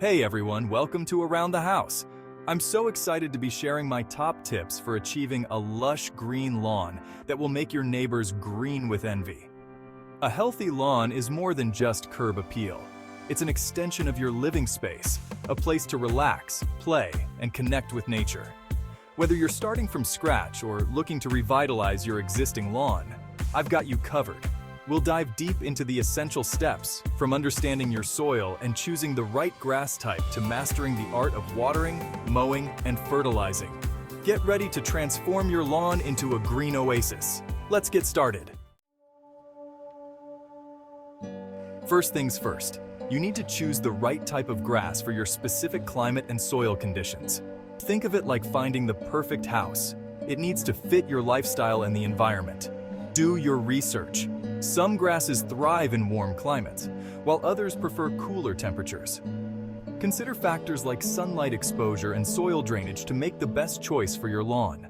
Hey everyone, welcome to Around the House. I'm so excited to be sharing my top tips for achieving a lush green lawn that will make your neighbors green with envy. A healthy lawn is more than just curb appeal. It's an extension of your living space, a place to relax, play, and connect with nature. Whether you're starting from scratch or looking to revitalize your existing lawn, I've got you covered. We'll dive deep into the essential steps, from understanding your soil and choosing the right grass type to mastering the art of watering, mowing, and fertilizing. Get ready to transform your lawn into a green oasis. Let's get started. First things first, you need to choose the right type of grass for your specific climate and soil conditions. Think of it like finding the perfect house. It needs to fit your lifestyle and the environment. Do your research. Some grasses thrive in warm climates, while others prefer cooler temperatures. Consider factors like sunlight exposure and soil drainage to make the best choice for your lawn.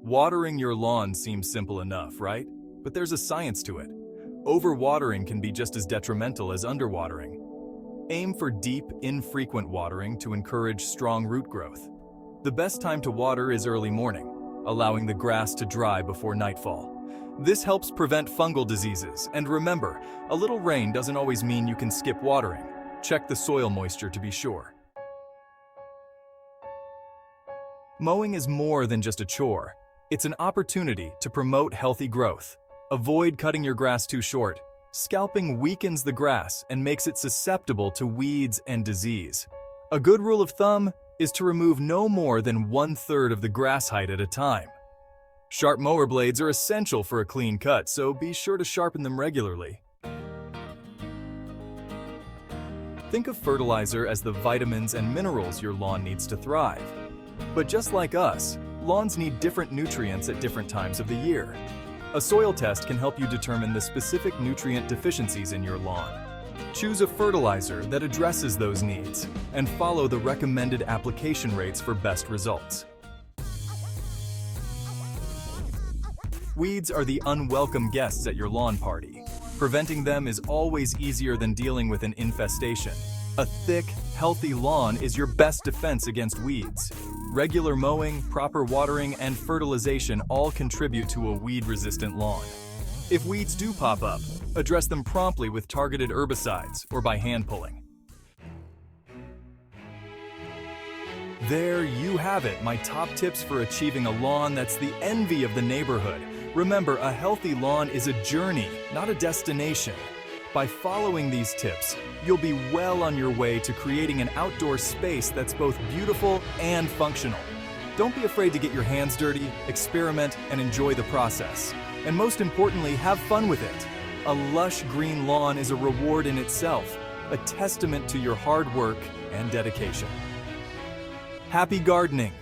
Watering your lawn seems simple enough, right? But there's a science to it. Overwatering can be just as detrimental as underwatering. Aim for deep, infrequent watering to encourage strong root growth. The best time to water is early morning, allowing the grass to dry before nightfall. This helps prevent fungal diseases, and remember, a little rain doesn't always mean you can skip watering. Check the soil moisture to be sure. Mowing is more than just a chore. It's an opportunity to promote healthy growth. Avoid cutting your grass too short. Scalping weakens the grass and makes it susceptible to weeds and disease. A good rule of thumb is to remove no more than 1/3 of the grass height at a time. Sharp mower blades are essential for a clean cut, so be sure to sharpen them regularly. Think of fertilizer as the vitamins and minerals your lawn needs to thrive. But just like us, lawns need different nutrients at different times of the year. A soil test can help you determine the specific nutrient deficiencies in your lawn. Choose a fertilizer that addresses those needs, and follow the recommended application rates for best results. Weeds are the unwelcome guests at your lawn party. Preventing them is always easier than dealing with an infestation. A thick, healthy lawn is your best defense against weeds. Regular mowing, proper watering, and fertilization all contribute to a weed-resistant lawn. If weeds do pop up, address them promptly with targeted herbicides or by hand pulling. There you have it, my top tips for achieving a lawn that's the envy of the neighborhood. Remember, a healthy lawn is a journey, not a destination. By following these tips, you'll be well on your way to creating an outdoor space that's both beautiful and functional. Don't be afraid to get your hands dirty, experiment, and enjoy the process. And most importantly, have fun with it. A lush green lawn is a reward in itself, a testament to your hard work and dedication. Happy gardening!